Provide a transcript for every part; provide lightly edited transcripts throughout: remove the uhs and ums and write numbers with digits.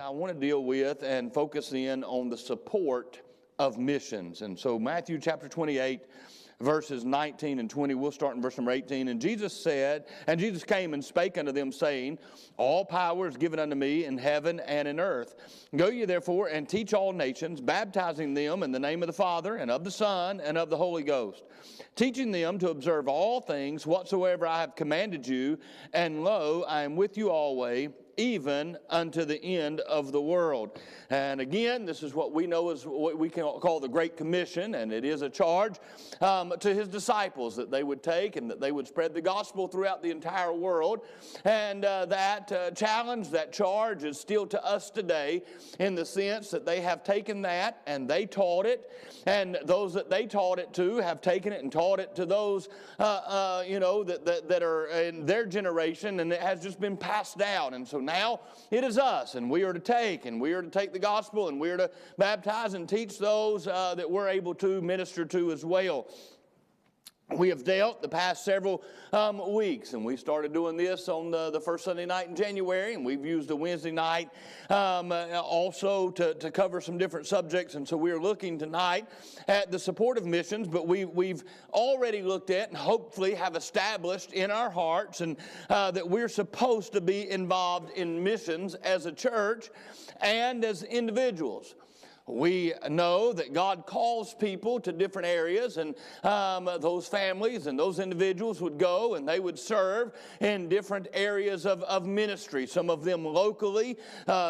I want to deal with and focus in on the support of missions. And so Matthew chapter 28, verses 19 and 20, we'll start in verse number 18. And Jesus said, and Jesus came and spake unto them, saying, All power is given unto me in heaven and in earth. Go ye therefore and teach all nations, baptizing them in the name of the Father, and of the Son, and of the Holy Ghost, teaching them to observe all things whatsoever I have commanded you. And lo, I am with you always, even unto the end of the world. And again, this is what we know as what we can call the Great Commission, and it is a charge to his disciples that they would take and that they would spread the gospel throughout the entire world. And that challenge, that charge is still to us today in the sense that they have taken that and they taught it, and those that they taught it to have taken it and taught it to those that are in their generation, and it has just been passed down. And so now it is us, and we are to take the gospel, and we are to baptize and teach those that we're able to minister to as well. We have dealt the past several weeks, and we started doing this on the first Sunday night in January, and we've used a Wednesday night also to cover some different subjects. And so we're looking tonight at the support of missions, but we've already looked at and hopefully have established in our hearts and that we're supposed to be involved in missions as a church and as individuals. We know that God calls people to different areas, and those families and those individuals would go and they would serve in different areas of ministry, some of them locally,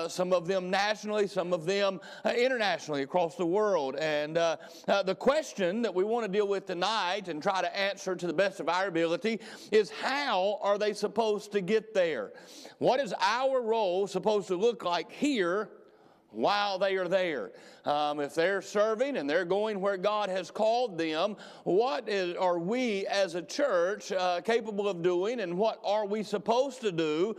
some of them nationally, some of them internationally across the world. And the question that we want to deal with tonight and try to answer to the best of our ability is, how are they supposed to get there? What is our role supposed to look like here while they are there? If they're serving and they're going where God has called them, what are we as a church capable of doing, and what are we supposed to do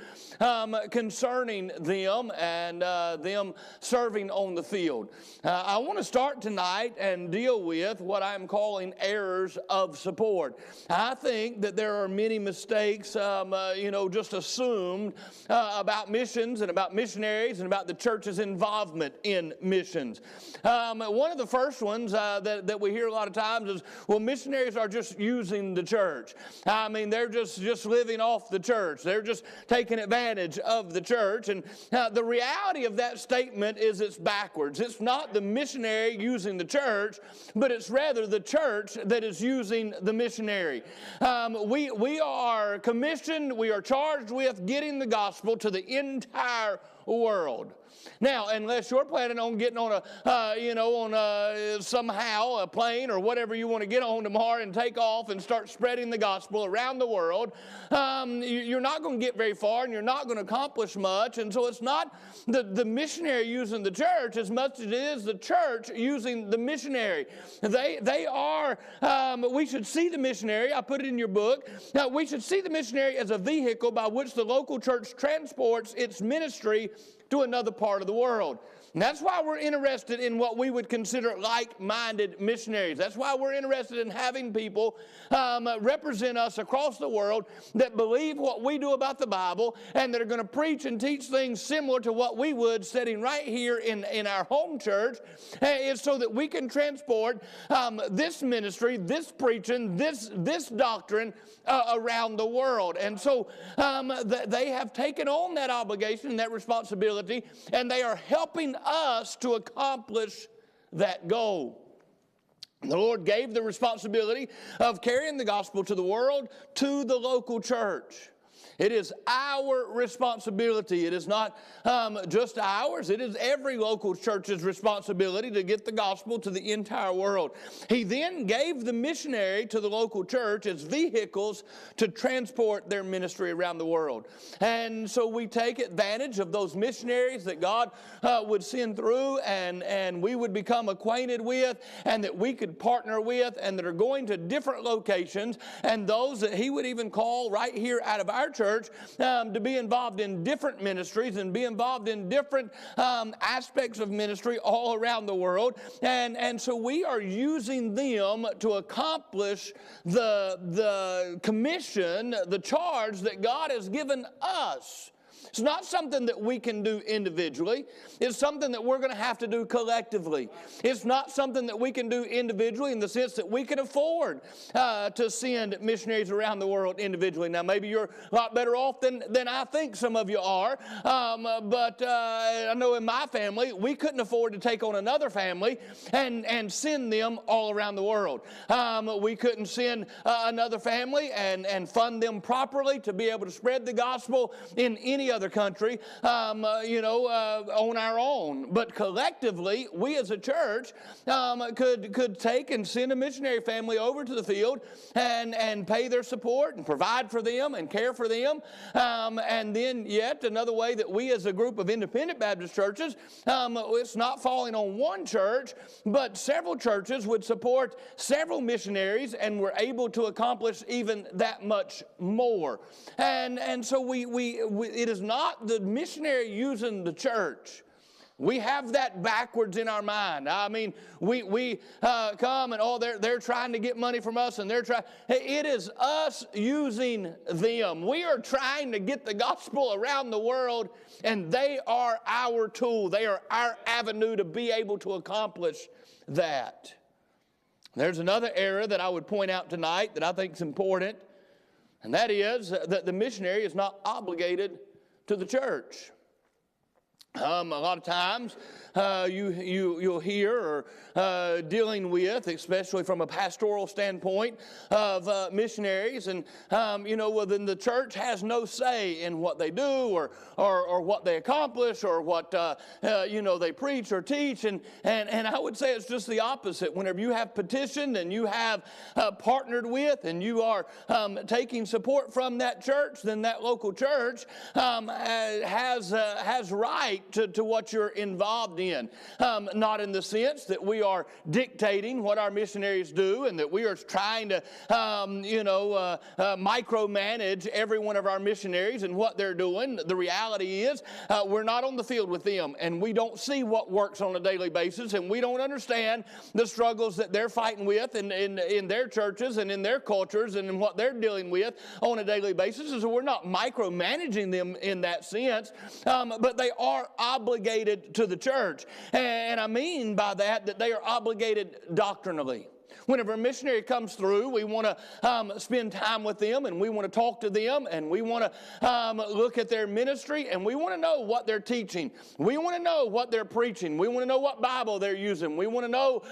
concerning them and them serving on the field? I want to start tonight and deal with what I'm calling errors of support. I think that there are many mistakes just assumed about missions and about missionaries and about the church's involvement in missions. One of the first ones that we hear a lot of times is, well, missionaries are just using the church. I mean, they're just living off the church. They're just taking advantage of the church. And the reality of that statement is it's backwards. It's not the missionary using the church, but it's rather the church that is using the missionary. We are commissioned, we are charged with getting the gospel to the entire world. Now, unless you're planning on getting on somehow a plane or whatever you want to get on tomorrow and take off and start spreading the gospel around the world, you're not going to get very far, and you're not going to accomplish much. And so it's not the missionary using the church as much as it is the church using the missionary. They are, we should see the missionary, I put it in your book, now we should see the missionary as a vehicle by which the local church transports its ministry to another part of the world. And that's why we're interested in what we would consider like-minded missionaries. That's why we're interested in having people represent us across the world that believe what we do about the Bible and that are going to preach and teach things similar to what we would sitting right here in our home church, is so that we can transport this ministry, this preaching, this doctrine around the world. And so they have taken on that obligation and that responsibility, and they are helping us to accomplish that goal. The Lord gave the responsibility of carrying the gospel to the world to the local church. It is our responsibility. It is not just ours. It is every local church's responsibility to get the gospel to the entire world. He then gave the missionary to the local church as vehicles to transport their ministry around the world. And so we take advantage of those missionaries that God would send through and we would become acquainted with and that we could partner with, and that are going to different locations, and those that He would even call right here out of our church to be involved in different ministries and be involved in different aspects of ministry all around the world. And so we are using them to accomplish the commission, the charge that God has given us. It's not something that we can do individually. It's something that we're going to have to do collectively. It's not something that we can do individually in the sense that we can afford to send missionaries around the world individually. Now, maybe you're a lot better off than I think some of you are, but I know in my family, we couldn't afford to take on another family and send them all around the world. We couldn't send another family and fund them properly to be able to spread the gospel in any other country, on our own. But collectively, we as a church could take and send a missionary family over to the field and pay their support and provide for them and care for them. And then yet another way that we as a group of independent Baptist churches, it's not falling on one church, but several churches would support several missionaries and were able to accomplish even that much more. And so it is not the missionary using the church. We have that backwards in our mind. I mean, we come and they're trying to get money from us, and they're trying. It is us using them. We are trying to get the gospel around the world, and they are our tool. They are our avenue to be able to accomplish that. There's another error that I would point out tonight that I think is important, and that is that the missionary is not obligated to the church. A lot of times you'll hear or dealing with, especially from a pastoral standpoint of missionaries, and then the church has no say in what they do or what they accomplish or what they preach or teach, and I would say it's just the opposite. Whenever you have petitioned and you have partnered with and you are taking support from that church, then that local church has right to what you're involved in. Not in the sense that we are dictating what our missionaries do and that we are trying to, micromanage every one of our missionaries and what they're doing. The reality is we're not on the field with them, and we don't see what works on a daily basis, and we don't understand the struggles that they're fighting with in their churches and in their cultures and in what they're dealing with on a daily basis. And so we're not micromanaging them in that sense, but they are obligated to the church. And I mean by that they are obligated doctrinally. Whenever a missionary comes through, we want to spend time with them, and we want to talk to them, and we want to look at their ministry, and we want to know what they're teaching. We want to know what they're preaching. We want to know what Bible they're using. We want to know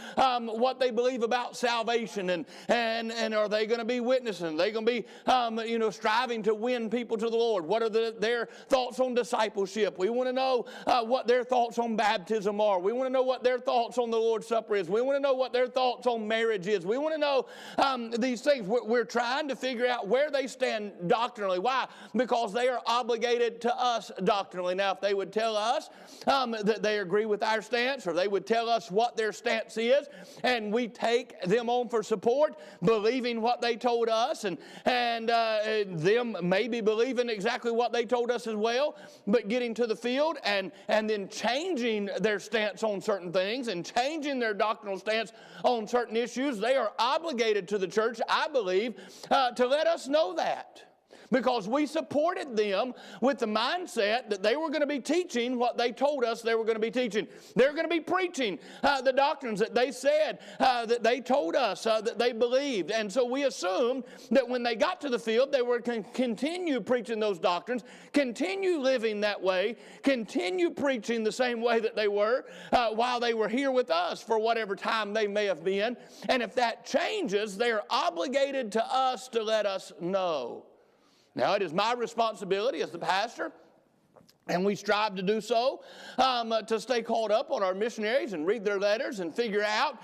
what they believe about salvation, and are they going to be witnessing? Are they going to be striving to win people to the Lord? What are their thoughts on discipleship? We want to know what their thoughts on baptism are. We want to know what their thoughts on the Lord's Supper is. We want to know what their thoughts on marriage is. We want to know these things. We're trying to figure out where they stand doctrinally. Why? Because they are obligated to us doctrinally. Now, if they would tell us that they agree with our stance, or they would tell us what their stance is, and we take them on for support, believing what they told us, and them maybe believing exactly what they told us as well, but getting to the field and then changing their stance on certain things and changing their doctrinal stance on certain issues, they are obligated to the church, I believe, to let us know that. Because we supported them with the mindset that they were going to be teaching what they told us they were going to be teaching. They're going to be preaching the doctrines that they said, that they told us, that they believed. And so we assumed that when they got to the field, they were going to continue preaching those doctrines, continue living that way, continue preaching the same way that they were while they were here with us for whatever time they may have been. And if that changes, they are obligated to us to let us know. Now, it is my responsibility as the pastor, and we strive to do so, to stay caught up on our missionaries and read their letters and figure out,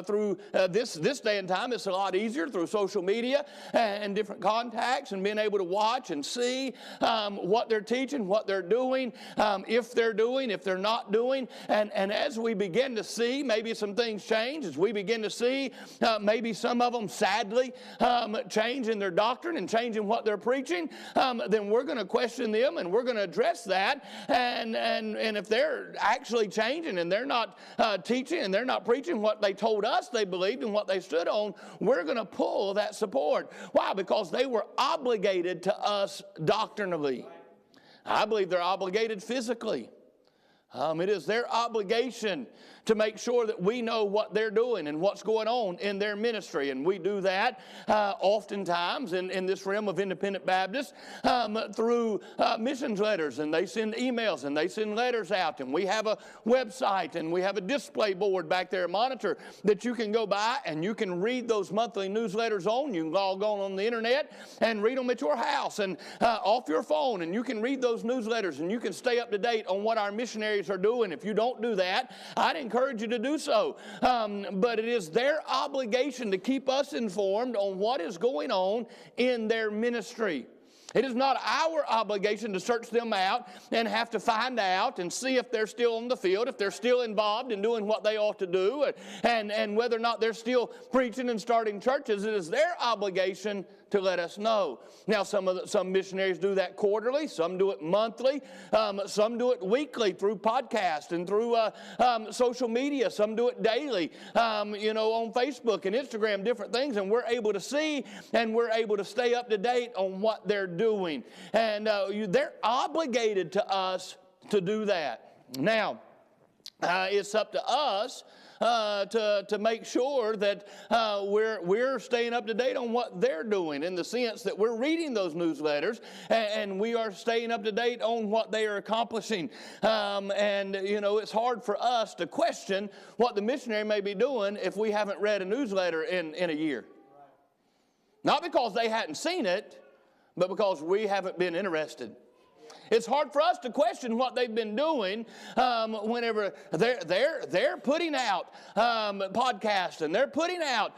through this day and time, it's a lot easier through social media and different contacts and being able to watch and see what they're teaching, what they're doing, if they're not doing. And as we begin to see maybe some things change, as we begin to see maybe some of them sadly change in their doctrine and change in what they're preaching, then we're going to question them. And we're going to address that, and if they're actually changing and they're not teaching and they're not preaching what they told us they believed and what they stood on, we're going to pull that support. Why? Because they were obligated to us doctrinally. I believe they're obligated physically. It is their obligation to make sure that we know what they're doing and what's going on in their ministry. And we do that oftentimes in this realm of independent Baptists through missions letters. And they send emails and they send letters out. And we have a website and we have a display board back there, a monitor that you can go by and you can read those monthly newsletters on. You can log on the internet and read them at your house and off your phone. And you can read those newsletters and you can stay up to date on what our missionaries are doing. If you don't do that, I'd encourage you to do so. But it is their obligation to keep us informed on what is going on in their ministry. It is not our obligation to search them out and have to find out and see if they're still on the field, if they're still involved in doing what they ought to do, and whether or not they're still preaching and starting churches. It is their obligation to let us know. Now, some missionaries do that quarterly, some do it monthly, some do it weekly through podcasts and through social media. Some do it daily, on Facebook and Instagram, different things, and we're able to see and we're able to stay up to date on what they're doing. And they're obligated to us to do that. Now, it's up to us to make sure that we're staying up to date on what they're doing, in the sense that we're reading those newsletters and we are staying up to date on what they are accomplishing. It's hard for us to question what the missionary may be doing if we haven't read a newsletter in a year. Not because they hadn't seen it, but because we haven't been interested. It's hard for us to question what they've been doing whenever they're putting out podcasts and they're putting out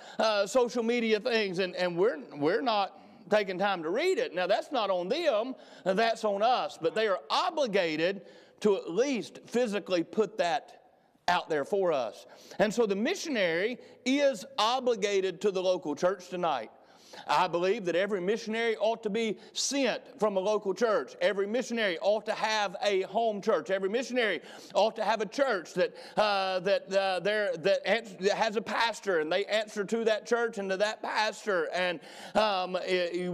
social media things, and we're not taking time to read it. Now, that's not on them, that's on us. But they are obligated to at least physically put that out there for us. And so the missionary is obligated to the local church tonight. I believe that every missionary ought to be sent from a local church. Every missionary ought to have a home church. Every missionary ought to have a church that has a pastor, and they answer to that church and to that pastor. And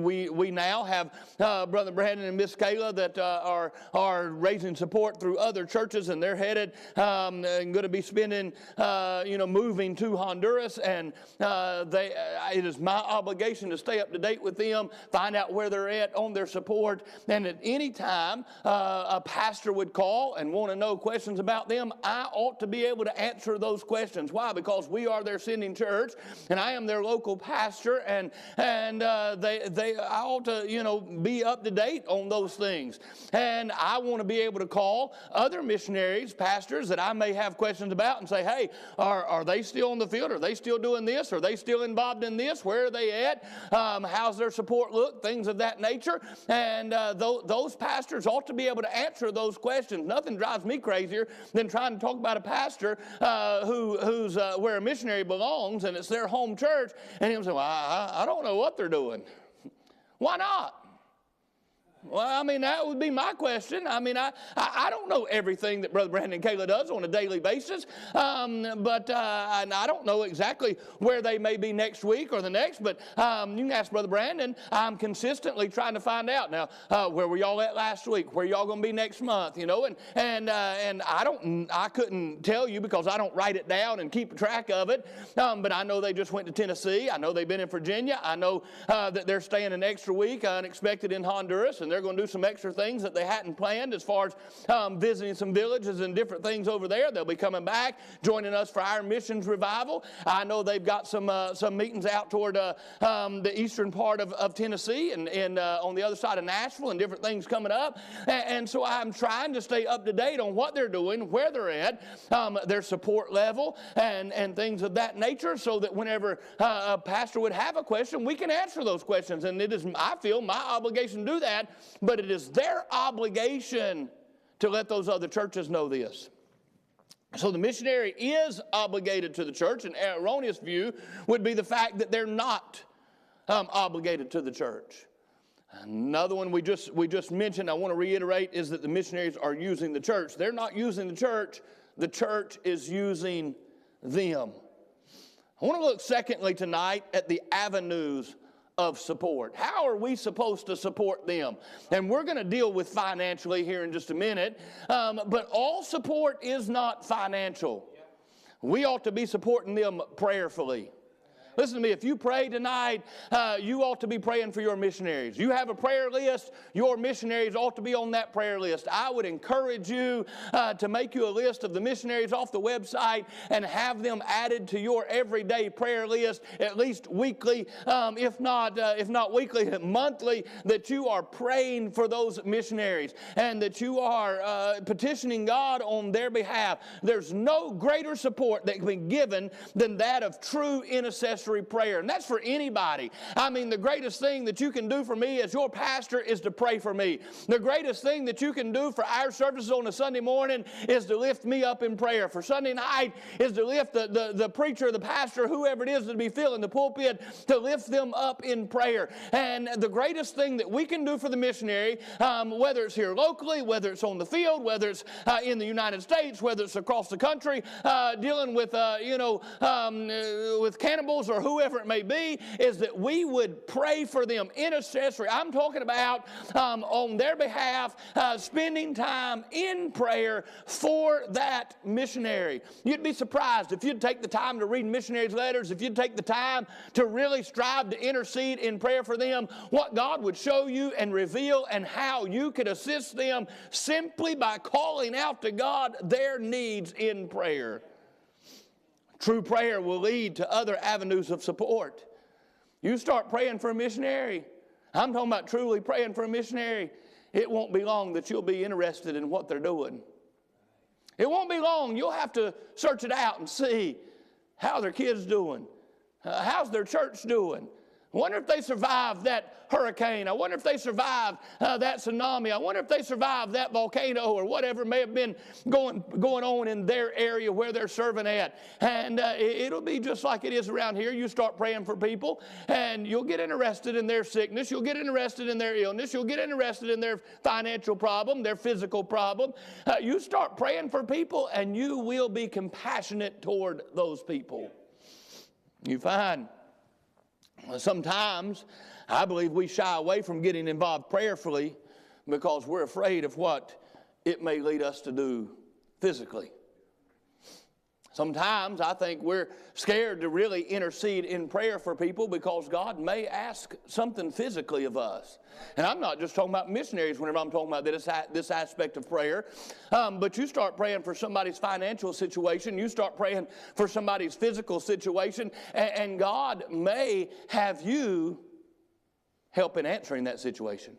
we now have Brother Brandon and Miss Kayla that are raising support through other churches, and they're headed and going to be spending moving to Honduras. And it is my obligation to stay up to date with them, find out where they're at on their support. And at any time a pastor would call and want to know questions about them, I ought to be able to answer those questions. Why? Because we are their sending church, and I am their local pastor, and I ought to be up to date on those things. And I want to be able to call other missionaries, pastors that I may have questions about, and say, hey, are they still on the field? Are they still doing this? Are they still involved in this? Where are they at? How's their support look? Things of that nature. And those pastors ought to be able to answer those questions. Nothing drives me crazier than trying to talk about a pastor who's where a missionary belongs, and it's their home church, and he'll say, well, I don't know what they're doing. Why not? Well, that would be my question. I don't know everything that Brother Brandon and Kayla does on a daily basis, but and I don't know exactly where they may be next week or the next, but you can ask Brother Brandon. I'm consistently trying to find out. Now, where were y'all at last week? Where y'all going to be next month? And I couldn't tell you because I don't write it down and keep track of it, but I know they just went to Tennessee. I know they've been in Virginia. I know that they're staying an extra week unexpected in Honduras, and they're going to do some extra things that they hadn't planned as far as visiting some villages and different things over there. They'll be coming back, joining us for our missions revival. I know they've got some meetings out toward the eastern part of Tennessee and on the other side of Nashville, and different things coming up. And so I'm trying to stay up to date on what they're doing, where they're at, their support level, and things of that nature, so that whenever a pastor would have a question, we can answer those questions. And it is, I feel, my obligation to do that. But it is their obligation to let those other churches know this. So the missionary is obligated to the church. An erroneous view would be the fact that they're not obligated to the church. Another one we just mentioned, I want to reiterate, is that the missionaries are using the church. They're not using the church is using them. I want to look secondly tonight at the avenues of support. How are we supposed to support them? And we're going to deal with financially here in just a minute, but all support is not financial. We ought to be supporting them prayerfully. Listen to me, if you pray tonight, you ought to be praying for your missionaries. You have a prayer list, your missionaries ought to be on that prayer list. I would encourage you to make you a list of the missionaries off the website and have them added to your everyday prayer list, at least weekly, if not weekly, monthly, that you are praying for those missionaries and that you are petitioning God on their behalf. There's no greater support that can be given than that of true intercession prayer, and that's for anybody. I mean, the greatest thing that you can do for me as your pastor is to pray for me. The greatest thing that you can do for our services on a Sunday morning is to lift me up in prayer. For Sunday night is to lift the preacher, the pastor, whoever it is to be filling the pulpit, to lift them up in prayer. And the greatest thing that we can do for the missionary, whether it's here locally, whether it's on the field, whether it's in the United States, whether it's across the country, dealing with with cannibals or whoever it may be, is that we would pray for them intercessory. I'm talking about on their behalf, spending time in prayer for that missionary. You'd be surprised if you'd take the time to read missionaries' letters, if you'd take the time to really strive to intercede in prayer for them, what God would show you and reveal and how you could assist them simply by calling out to God their needs in prayer. True prayer will lead to other avenues of support. You start praying for a missionary. I'm talking about truly praying for a missionary. It won't be long that you'll be interested in what they're doing. It won't be long. You'll have to search it out and see how their kids doing. How's their church doing? I wonder if they survived that hurricane. I wonder if they survived that tsunami. I wonder if they survived that volcano or whatever may have been going on in their area where they're serving at. And it'll be just like it is around here. You start praying for people and you'll get interested in their sickness. You'll get interested in their illness. You'll get interested in their financial problem, their physical problem. You start praying for people and you will be compassionate toward those people. You find sometimes I believe we shy away from getting involved prayerfully because we're afraid of what it may lead us to do physically. Sometimes I think we're scared to really intercede in prayer for people because God may ask something physically of us. And I'm not just talking about missionaries whenever I'm talking about this aspect of prayer. But you start praying for somebody's financial situation. You start praying for somebody's physical situation. And God may have you help in answering that situation.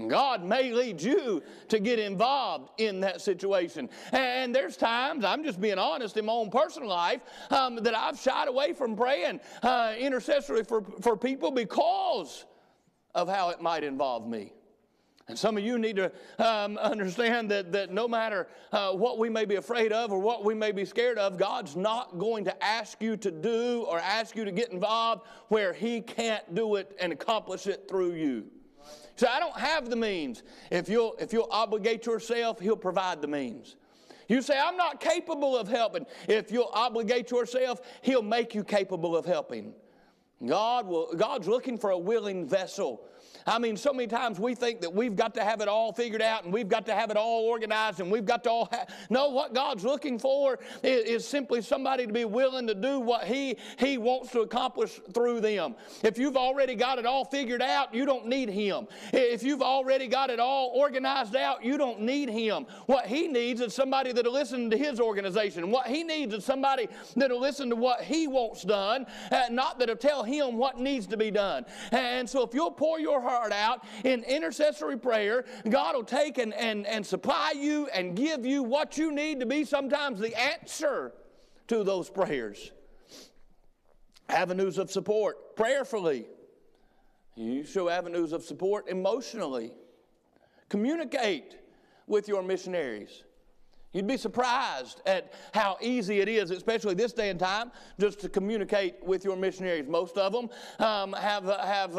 God may lead you to get involved in that situation. And there's times, I'm just being honest in my own personal life, that I've shied away from praying intercessory for people because of how it might involve me. And some of you need to understand that no matter what we may be afraid of or what we may be scared of, God's not going to ask you to do or ask you to get involved where He can't do it and accomplish it through you. So I don't have the means. If you'll obligate yourself, He'll provide the means. You say, I'm not capable of helping. If you'll obligate yourself, He'll make you capable of helping. God's looking for a willing vessel. I mean, so many times we think that we've got to have it all figured out and we've got to have it all organized and we've got to all No, what God's looking for is simply somebody to be willing to do what He wants to accomplish through them. If you've already got it all figured out, you don't need Him. If you've already got it all organized out, you don't need Him. What He needs is somebody that'll listen to His organization. What He needs is somebody that'll listen to what He wants done, not that'll tell Him what needs to be done. And so if you'll pour your heart out in intercessory prayer, God will take and supply you and give you what you need to be sometimes the answer to those prayers. Avenues of support prayerfully. You show avenues of support emotionally. Communicate with your missionaries. You'd be surprised at how easy it is, especially this day and time, just to communicate with your missionaries. Most of them have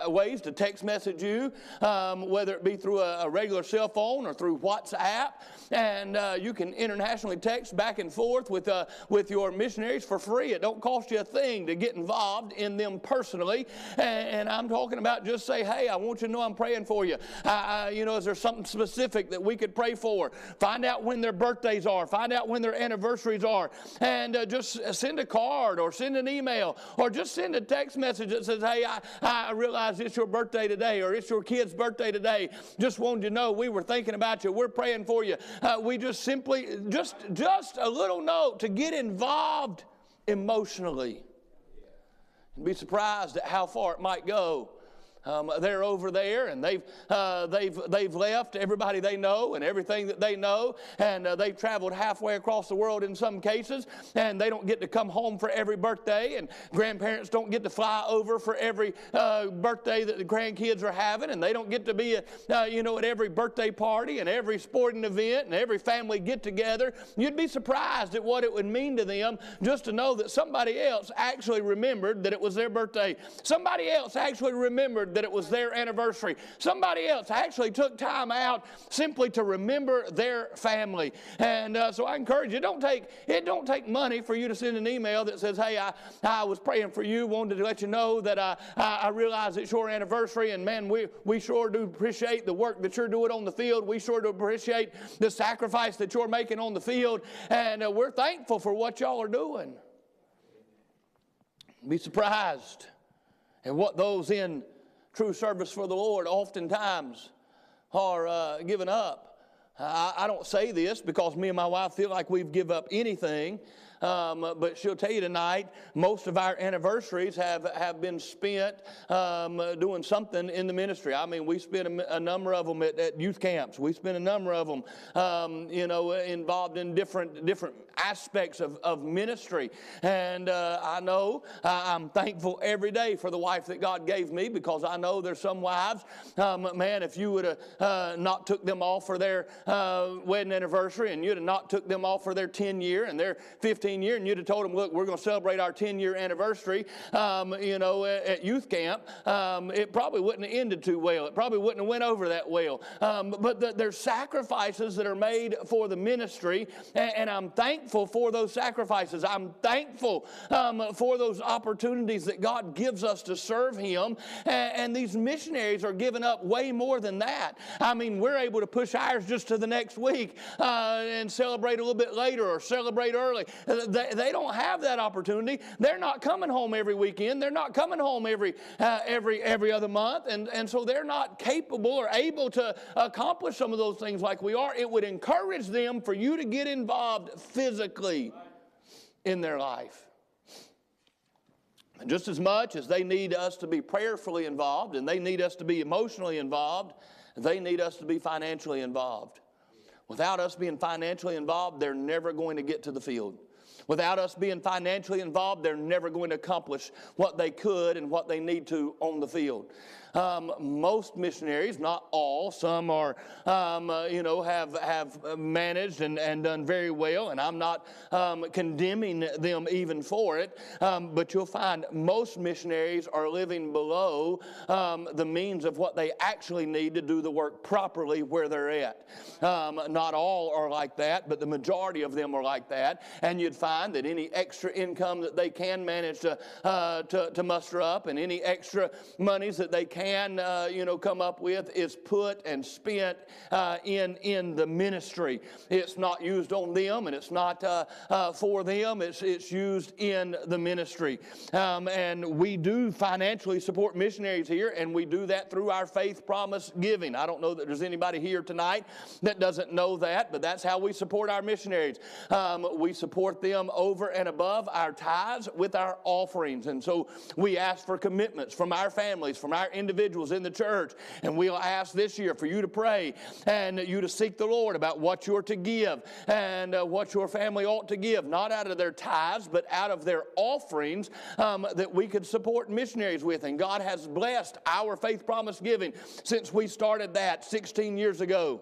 ways to text message you, whether it be through a regular cell phone or through WhatsApp, and you can internationally text back and forth with your missionaries for free. It don't cost you a thing to get involved in them personally, and I'm talking about just say, hey, I want you to know I'm praying for you. Is there something specific that we could pray for? Find out when their birthdays are. Find out when their anniversaries are. And just send a card or send an email or just send a text message that says, hey, I realize it's your birthday today or it's your kid's birthday today. Just wanted you to know we were thinking about you. We're praying for you. We just simply, just a little note to get involved emotionally. You'd be surprised at how far it might go. They're over there, and they've left everybody they know and everything that they know, and they've traveled halfway across the world in some cases, and they don't get to come home for every birthday, and grandparents don't get to fly over for every birthday that the grandkids are having, and they don't get to be at every birthday party and every sporting event and every family get together. You'd be surprised at what it would mean to them just to know that somebody else actually remembered that it was their birthday. Somebody else actually remembered that it was their anniversary. Somebody else actually took time out simply to remember their family. And so I encourage you, it don't take money for you to send an email that says, hey, I was praying for you, wanted to let you know that I realize it's your anniversary, and man, we sure do appreciate the work that you're doing on the field. We sure do appreciate the sacrifice that you're making on the field, and we're thankful for what y'all are doing. Be surprised at what those in true service for the Lord oftentimes are giving up. I don't say this because me and my wife feel like we've given up anything, but she'll tell you tonight, most of our anniversaries have been spent doing something in the ministry. I mean, we spent a number of them at youth camps. We spent a number of them, involved in different aspects of ministry. And I know I'm thankful every day for the wife that God gave me, because I know there's some wives, man, if you would have not took them off for their wedding anniversary, and you'd have not took them off for their 10-year and their 15-year, and you'd have told them, look, we're going to celebrate our 10-year anniversary, at youth camp, it probably wouldn't have ended too well. It probably wouldn't have went over that well. But there's sacrifices that are made for the ministry, and I'm thankful for those sacrifices. I'm thankful for those opportunities that God gives us to serve Him, and these missionaries are giving up way more than that. I mean, we're able to push ours just to the next week and celebrate a little bit later or celebrate early. They don't have that opportunity. They're not coming home every weekend. They're not coming home every other month, and so they're not capable or able to accomplish some of those things like we are. It would encourage them for you to get involved physically in their life. And just as much as they need us to be prayerfully involved and they need us to be emotionally involved, they need us to be financially involved. Without us being financially involved, they're never going to get to the field. Without us being financially involved, they're never going to accomplish what they could and what they need to on the field. Most missionaries, not all, some are, have managed and done very well, and I'm not condemning them even for it, but you'll find most missionaries are living below the means of what they actually need to do the work properly where they're at. Not all are like that, but the majority of them are like that, and you'd find that any extra income that they can manage to muster up, and any extra monies that they can come up with, is put and spent in the ministry. It's not used on them, and it's not for them. It's used in the ministry. And we do financially support missionaries here, and we do that through our faith promise giving. I don't know that there's anybody here tonight that doesn't know that, but that's how we support our missionaries. We support them over and above our tithes with our offerings. And so we ask for commitments from our families, from our individuals in the church. And we'll ask this year for you to pray and you to seek the Lord about what you're to give and what your family ought to give, not out of their tithes, but out of their offerings that we could support missionaries with. And God has blessed our faith promise giving since we started that 16 years ago.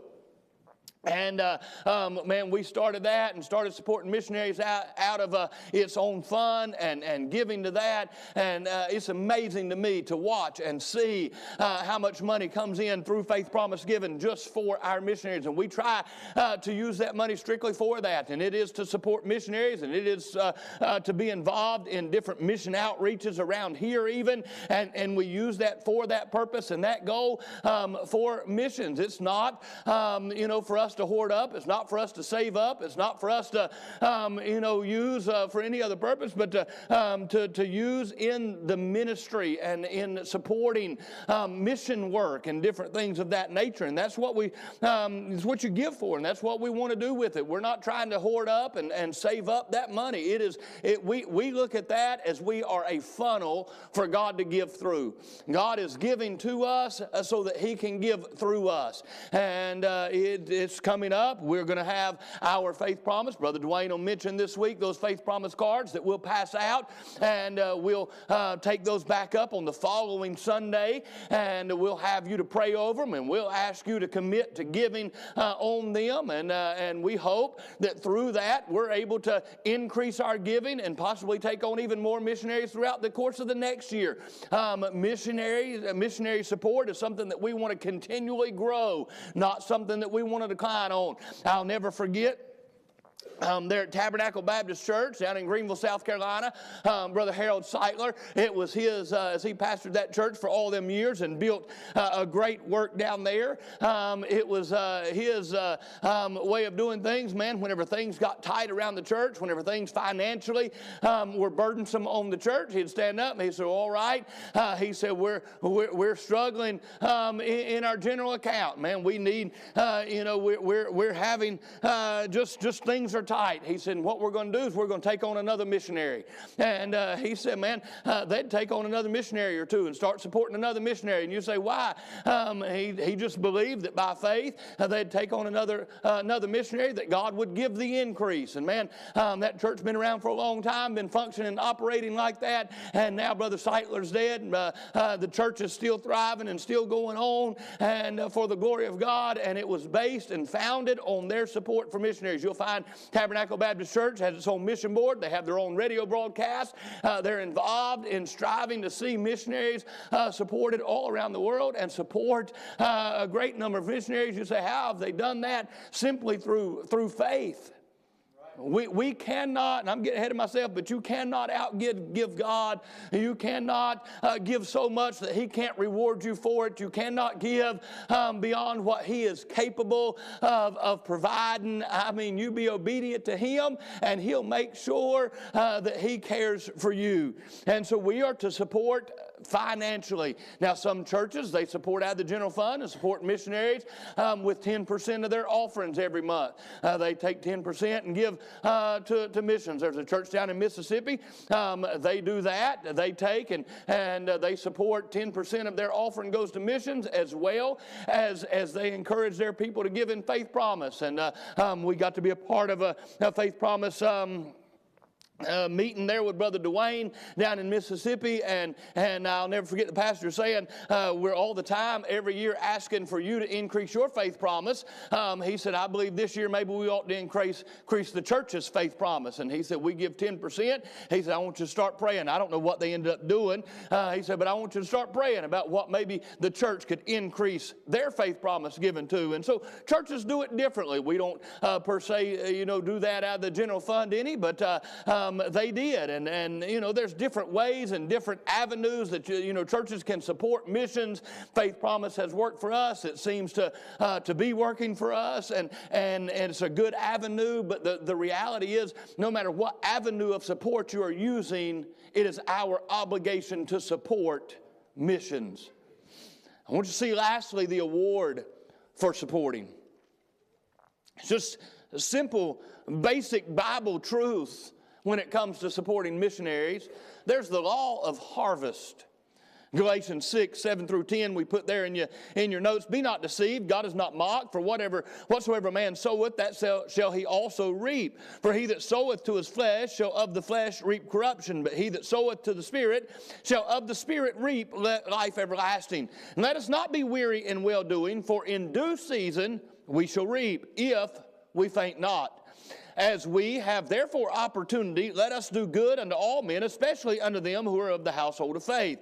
And, man, we started that and started supporting missionaries out of its own fund and giving to that. And it's amazing to me to watch and see how much money comes in through Faith Promise Giving just for our missionaries. And we try to use that money strictly for that. And it is to support missionaries, and it is to be involved in different mission outreaches around here even. And we use that for that purpose and that goal for missions. It's not, for us to hoard up. It's not for us to save up. It's not for us to, use for any other purpose, but to use in the ministry and in supporting mission work and different things of that nature. And that's what it's what you give for, and that's what we want to do with it. We're not trying to hoard up and save up that money. We look at that as we are a funnel for God to give through. God is giving to us so that He can give through us. And it's coming up. We're going to have our Faith Promise. Brother Dwayne will mention this week those Faith Promise cards that we'll pass out, and we'll take those back up on the following Sunday, and we'll have you to pray over them, and we'll ask you to commit to giving on them, and we hope that through that we're able to increase our giving and possibly take on even more missionaries throughout the course of the next year. Missionary support is something that we want to continually grow, not something that we want to decline on. I'll never forget. There at Tabernacle Baptist Church down in Greenville, South Carolina, Brother Harold Seitler, it was his, as he pastored that church for all them years and built a great work down there. It was his way of doing things, man. Whenever things got tight around the church, whenever things financially were burdensome on the church, he'd stand up and he said, all right. He said, we're struggling in our general account, man. We need, we're having just things are tight. He said, what we're going to do is we're going to take on another missionary. And he said, man, they'd take on another missionary or two and start supporting another missionary. And you say, why? He just believed that by faith they'd take on another missionary, that God would give the increase. And man, that church's been around for a long time, been functioning and operating like that. And now Brother Seitler's dead. And, the church is still thriving and still going on and for the glory of God. And it was based and founded on their support for missionaries. You'll find Tabernacle Baptist Church has its own mission board. They have their own radio broadcast. They're involved in striving to see missionaries supported all around the world and support a great number of missionaries. You say, how have they done that? Simply through faith. We cannot, and I'm getting ahead of myself, but you cannot outgive God. You cannot give so much that He can't reward you for it. You cannot give beyond what He is capable of providing. I mean, you be obedient to Him, and He'll make sure that He cares for you. And so we are to support financially. Now, some churches, they support out of the general fund and support missionaries with 10% of their offerings every month. They take 10% and give to missions. There's a church down in Mississippi. They do that. They take and they support 10% of their offering goes to missions, as well as they encourage their people to give in Faith Promise. And we got to be a part of a Faith Promise meeting there with Brother Dwayne down in Mississippi, and I'll never forget the pastor saying, we're all the time, every year, asking for you to increase your faith promise. He said, I believe this year maybe we ought to increase the church's faith promise. And he said, we give 10%. He said, I want you to start praying. I don't know what they ended up doing. He said, but I want you to start praying about what maybe the church could increase their faith promise given to. And so churches do it differently. We don't per se, do that out of the general fund any, but they did, and there's different ways and different avenues that churches can support missions. Faith Promise has worked for us. It seems to be working for us, and it's a good avenue. But the reality is, no matter what avenue of support you are using, it is our obligation to support missions. I want you to see lastly the award for supporting. It's just a simple, basic Bible truth. When it comes to supporting missionaries, there's the law of harvest. Galatians 6, 7 through 10, we put there in your notes. Be not deceived, God is not mocked, for whatsoever a man soweth, that shall he also reap. For he that soweth to his flesh shall of the flesh reap corruption, but he that soweth to the Spirit shall of the Spirit reap life everlasting. And let us not be weary in well-doing, for in due season we shall reap, if we faint not. As we have therefore opportunity, let us do good unto all men, especially unto them who are of the household of faith.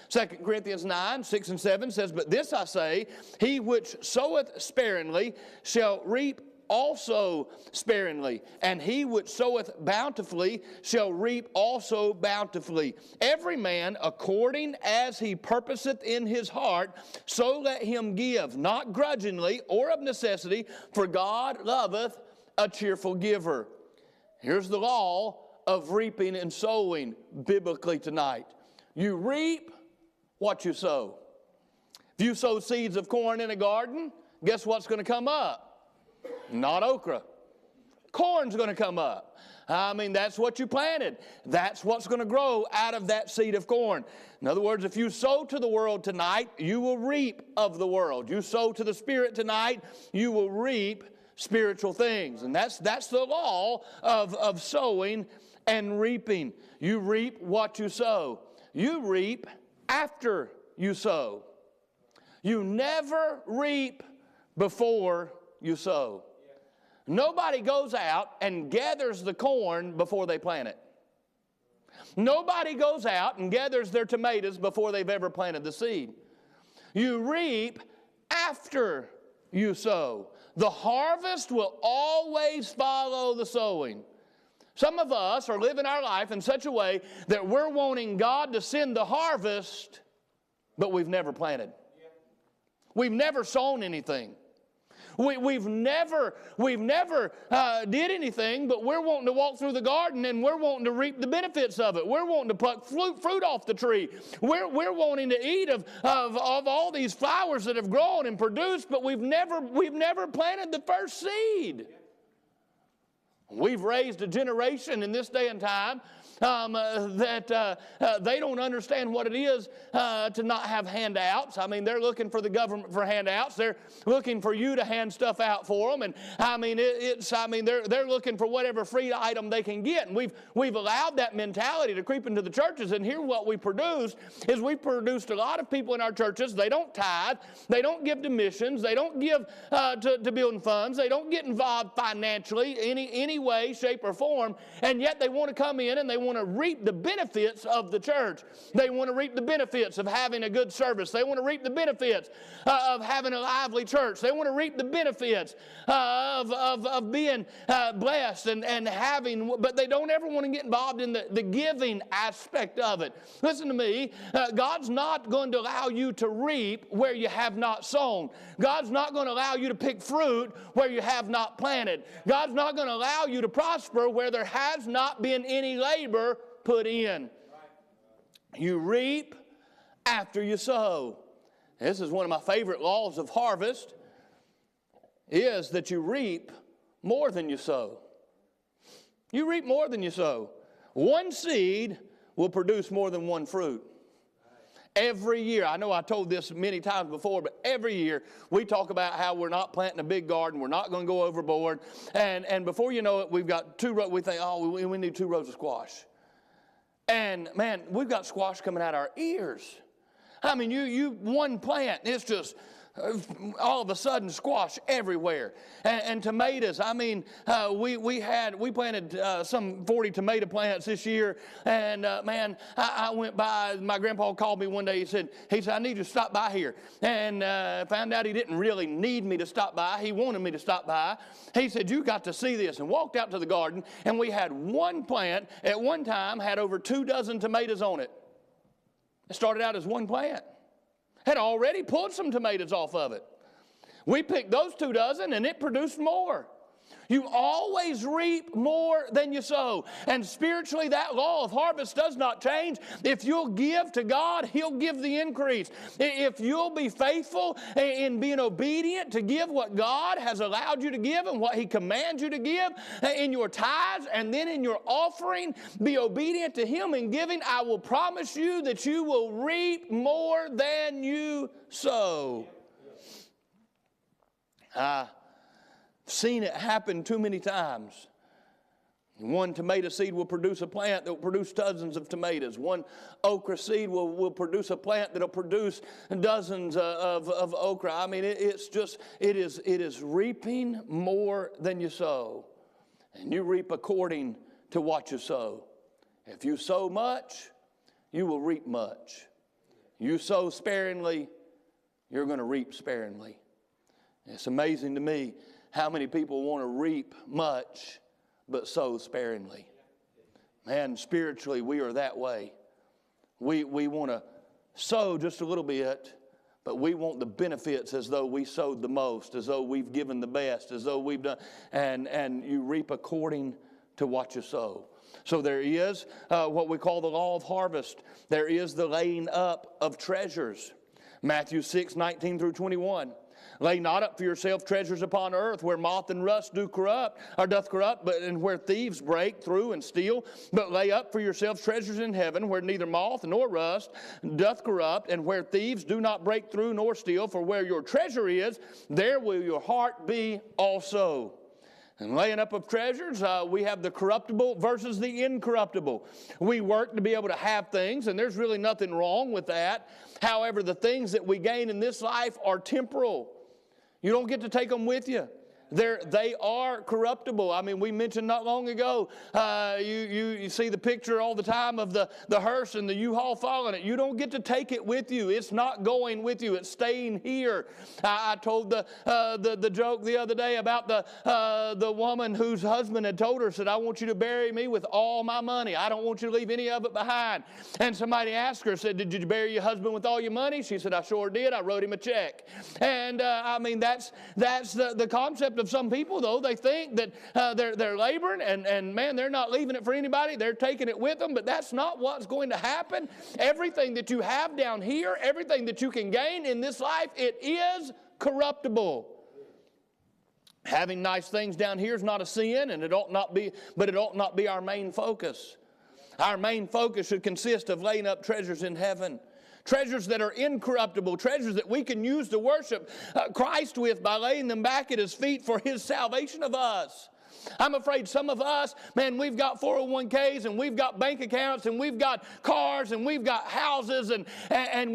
2 Corinthians 9, 6 and 7 says, But this I say, he which soweth sparingly shall reap also sparingly, and he which soweth bountifully shall reap also bountifully. Every man according as he purposeth in his heart, so let him give, not grudgingly or of necessity, for God loveth a cheerful giver. Here's the law of reaping and sowing biblically tonight. You reap what you sow. If you sow seeds of corn in a garden, guess what's going to come up? Not okra. Corn's going to come up. I mean, that's what you planted. That's what's going to grow out of that seed of corn. In other words, if you sow to the world tonight, you will reap of the world. You sow to the Spirit tonight, you will reap spiritual things. And that's the law of sowing and reaping. You reap what you sow. You reap after you sow. You never reap before you sow. Nobody goes out and gathers the corn before they plant it. Nobody goes out and gathers their tomatoes before they've ever planted the seed. You reap after you sow. The harvest will always follow the sowing. Some of us are living our life in such a way that we're wanting God to send the harvest, but we've never planted. We've never sown anything. We've never did anything, but we're wanting to walk through the garden and we're wanting to reap the benefits of it. We're wanting to pluck fruit off the tree. We're wanting to eat of all these flowers that have grown and produced, but we've never planted the first seed. We've raised a generation in this day and time that they don't understand what it is to not have handouts. I mean, they're looking for the government for handouts. They're looking for you to hand stuff out for them. And I mean, they're looking for whatever free item they can get. And we've allowed that mentality to creep into the churches. And here what we produce is we've produced a lot of people in our churches. They don't tithe. They don't give to missions. They don't give to building funds. They don't get involved financially any way, shape, or form. And yet they want to come in and they want to reap the benefits of the church. They want to reap the benefits of having a good service. They want to reap the benefits of having a lively church. They want to reap the benefits of being blessed and having, but they don't ever want to get involved in the giving aspect of it. Listen to me. God's not going to allow you to reap where you have not sown. God's not going to allow you to pick fruit where you have not planted. God's not going to allow you to prosper where there has not been any labor put in. You reap after you sow. This is one of my favorite laws of harvest, is that you reap more than you sow. You reap more than you sow. One seed will produce more than one fruit. Every year, I know I told this many times before, but every year we talk about how we're not planting a big garden, we're not going to go overboard, and before you know it, we've got 2 rows. We think, oh, we need 2 rows of squash. And man, we've got squash coming out our ears. I mean, you one plant, it's just all of a sudden squash everywhere. And tomatoes, I mean, we planted some 40 tomato plants this year, and man, I went by, my grandpa called me one day, he said, I need you to stop by here. And found out he didn't really need me to stop by, he wanted me to stop by. He said, you got to see this, and walked out to the garden, and we had one plant, at one time, had over 24 tomatoes on it. It started out as one plant. Had already pulled some tomatoes off of it. We picked those 24 and it produced more. You always reap more than you sow. And spiritually, that law of harvest does not change. If you'll give to God, He'll give the increase. If you'll be faithful in being obedient to give what God has allowed you to give and what He commands you to give in your tithes and then in your offering, be obedient to Him in giving, I will promise you that you will reap more than you sow. Seen it happen too many times. One tomato seed will produce a plant that will produce dozens of tomatoes. One okra seed will produce a plant that will produce dozens of okra. I mean, it is reaping more than you sow. And you reap according to what you sow. If you sow much, you will reap much. You sow sparingly, you're going to reap sparingly. It's amazing to me how many people want to reap much but sow sparingly. Man, spiritually, we are that way. We want to sow just a little bit, but we want the benefits as though we sowed the most, as though we've given the best, as though we've done, and you reap according to what you sow. So there is what we call the law of harvest. There is the laying up of treasures. Matthew 6:19 through 21. Lay not up for yourself treasures upon earth, where moth and rust doth corrupt, and where thieves break through and steal. But lay up for yourselves treasures in heaven, where neither moth nor rust doth corrupt, and where thieves do not break through nor steal. For where your treasure is, there will your heart be also. And laying up of treasures, we have the corruptible versus the incorruptible. We work to be able to have things, and there's really nothing wrong with that. However, the things that we gain in this life are temporal. You don't get to take them with you. They are corruptible. I mean, we mentioned not long ago, you see the picture all the time of the hearse and the U-Haul following it. You don't get to take it with you. It's not going with you. It's staying here. I told the joke the other day about the woman whose husband had told her, said, I want you to bury me with all my money. I don't want you to leave any of it behind. And somebody asked her, said, did you bury your husband with all your money? She said, I sure did. I wrote him a check. And I mean, that's the concept of some people, though. They think that they're laboring and man, they're not leaving it for anybody. They're taking it with them, but that's not what's going to happen. Everything that you have down here, everything that you can gain in this life, it is corruptible. Having nice things down here is not a sin, and it ought not be, but it ought not be our main focus. Our main focus should consist of laying up treasures in heaven. Treasures that are incorruptible, treasures that we can use to worship Christ with by laying them back at His feet for His salvation of us. I'm afraid some of us, man, we've got 401ks and we've got bank accounts and we've got cars and we've got houses and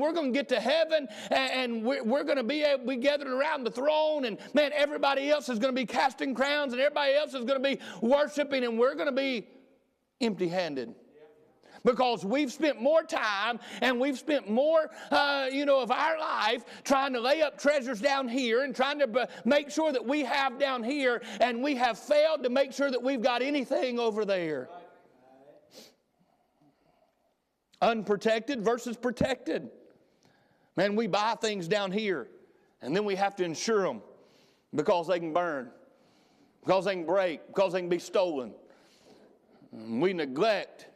we're going to get to heaven and we're going to be gathered around the throne, and man, everybody else is going to be casting crowns and everybody else is going to be worshiping, and we're going to be empty-handed. Because we've spent more time and we've spent more, of our life trying to lay up treasures down here and trying to make sure that we have down here, and we have failed to make sure that we've got anything over there. Unprotected versus protected. Man, we buy things down here and then we have to insure them because they can burn, because they can break, because they can be stolen. And we neglect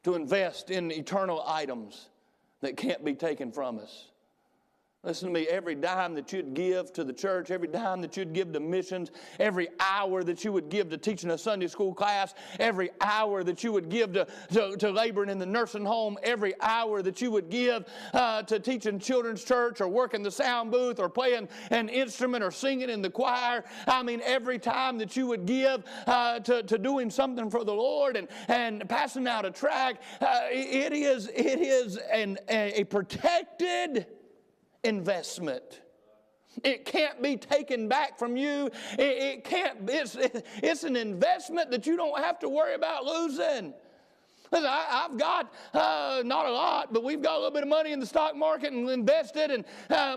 to invest in eternal items that can't be taken from us. Listen to me, every dime that you'd give to the church, every dime that you'd give to missions, every hour that you would give to teaching a Sunday school class, every hour that you would give to laboring in the nursing home, every hour that you would give to teaching children's church or working the sound booth or playing an instrument or singing in the choir. I mean, every time that you would give to doing something for the Lord and passing out a tract, it is a protected investment. It can't be taken back from you. It can't. It's an investment that you don't have to worry about losing. Listen, I've got not a lot, but we've got a little bit of money in the stock market and invested. And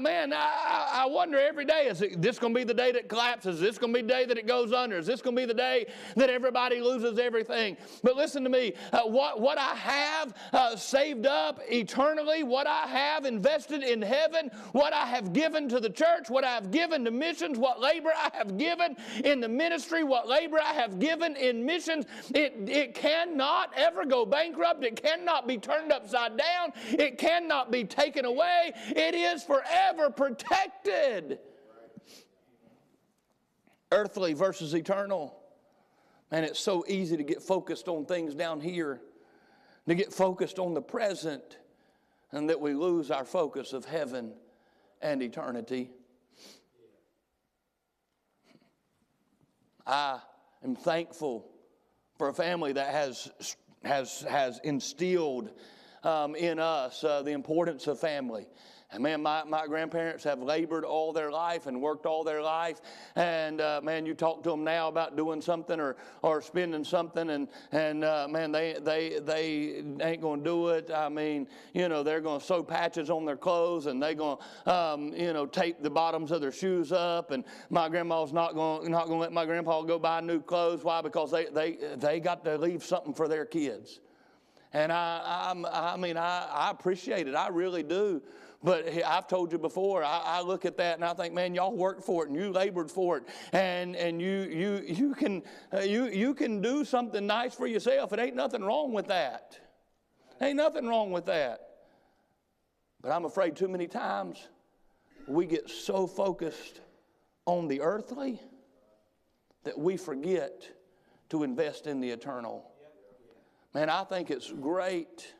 man, I wonder every day, is this going to be the day that it collapses? Is this going to be the day that it goes under? Is this going to be the day that everybody loses everything? But listen to me, what I have saved up eternally, what I have invested in heaven, what I have given to the church, what I have given to missions, what labor I have given in the ministry, what labor I have given in missions, it cannot ever go bankrupt. It cannot be turned upside down. It cannot be taken away. It is forever protected. Earthly versus eternal. Man, it's so easy to get focused on things down here, to get focused on the present, and that we lose our focus of heaven and eternity. I am thankful for a family that has instilled in us the importance of family. And man, my grandparents have labored all their life and worked all their life. And man, you talk to them now about doing something or spending something, and man, they ain't going to do it. I mean, you know, they're going to sew patches on their clothes, and they're going to tape the bottoms of their shoes up. And my grandma's not going to let my grandpa go buy new clothes. Why? Because they got to leave something for their kids. And I appreciate it. I really do. But I've told you before, I look at that and I think, man, y'all worked for it and you labored for it, and you can do something nice for yourself. It ain't nothing wrong with that. Ain't nothing wrong with that. But I'm afraid too many times we get so focused on the earthly that we forget to invest in the eternal. Man, I think it's great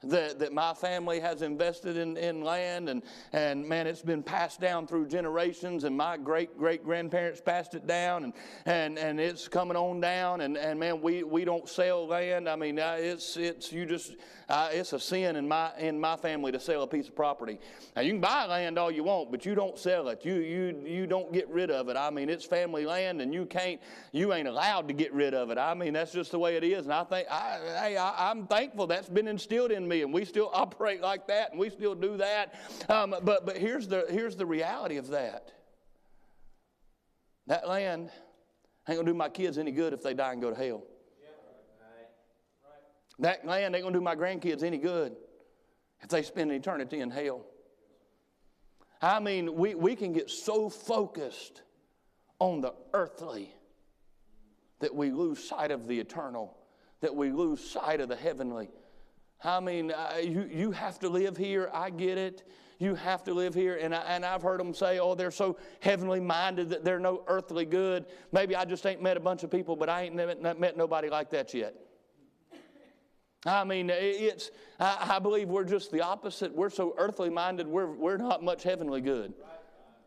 that my family has invested in land, and man, it's been passed down through generations, and my great-great-grandparents passed it down, and it's coming on down, and man, we don't sell land. I mean, it's a sin in my family to sell a piece of property. Now, you can buy land all you want, but you don't sell it. You don't get rid of it. I mean, it's family land, and you ain't allowed to get rid of it. I mean, that's just the way it is, and I think I'm thankful that's been instilled in me. And we still operate like that, and we still do that. But here's the reality of that. That land ain't going to do my kids any good if they die and go to hell. That land ain't going to do my grandkids any good if they spend eternity in hell. I mean, we can get so focused on the earthly that we lose sight of the eternal, that we lose sight of the heavenly. I mean, you have to live here. I get it. You have to live here. And I've heard them say, oh, they're so heavenly minded that they're no earthly good. Maybe I just ain't met a bunch of people, but I ain't met nobody like that yet. I mean, I believe we're just the opposite. We're so earthly minded, we're not much heavenly good.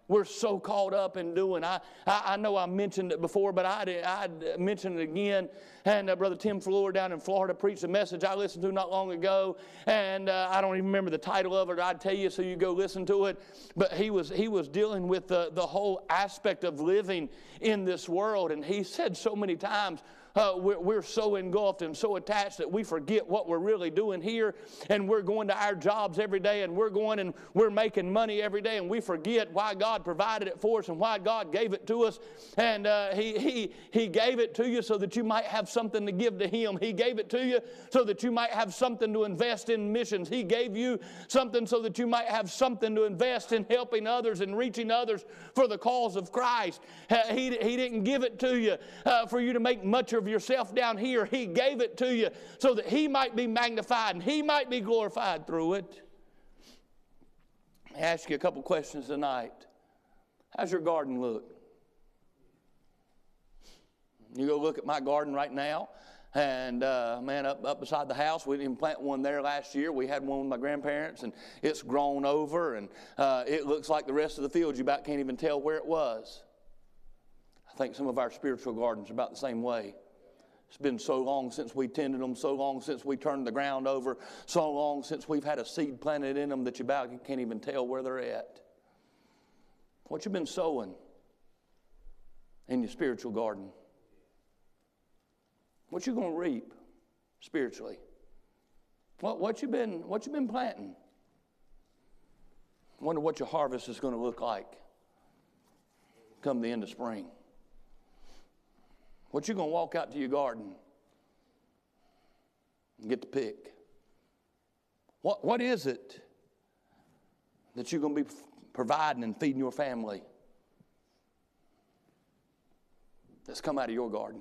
We're so caught up in doing. I know I mentioned it before, but I'd mention it again. And Brother Tim Fleur down in Florida preached a message I listened to not long ago. And I don't even remember the title of it. I'd tell you so you go listen to it. But he was dealing with the whole aspect of living in this world. And he said so many times, we're so engulfed and so attached that we forget what we're really doing here, and we're going to our jobs every day, and we're going and we're making money every day, and we forget why God provided it for us and why God gave it to us. And He gave it to you so that you might have something to give to Him. He gave it to you so that you might have something to invest in missions. He gave you something so that you might have something to invest in helping others and reaching others for the cause of Christ. He didn't give it to you for you to make much of yourself down here. He gave it to you so that He might be magnified and He might be glorified through it. I ask you a couple questions tonight. How's your garden look? You go look at my garden right now, and man, up beside the house, we didn't plant one there last year. We had one with my grandparents, and it's grown over, and it looks like the rest of the field. You about can't even tell where it was. I think some of our spiritual gardens are about the same way. It's been so long since we tended them, so long since we turned the ground over, so long since we've had a seed planted in them that you about can't even tell where they're at. What you been sowing in your spiritual garden? What you going to reap spiritually? What you been planting? I wonder what your harvest is going to look like come the end of spring. What you going to walk out to your garden and get to pick? What is it that you're going to be providing and feeding your family that's come out of your garden?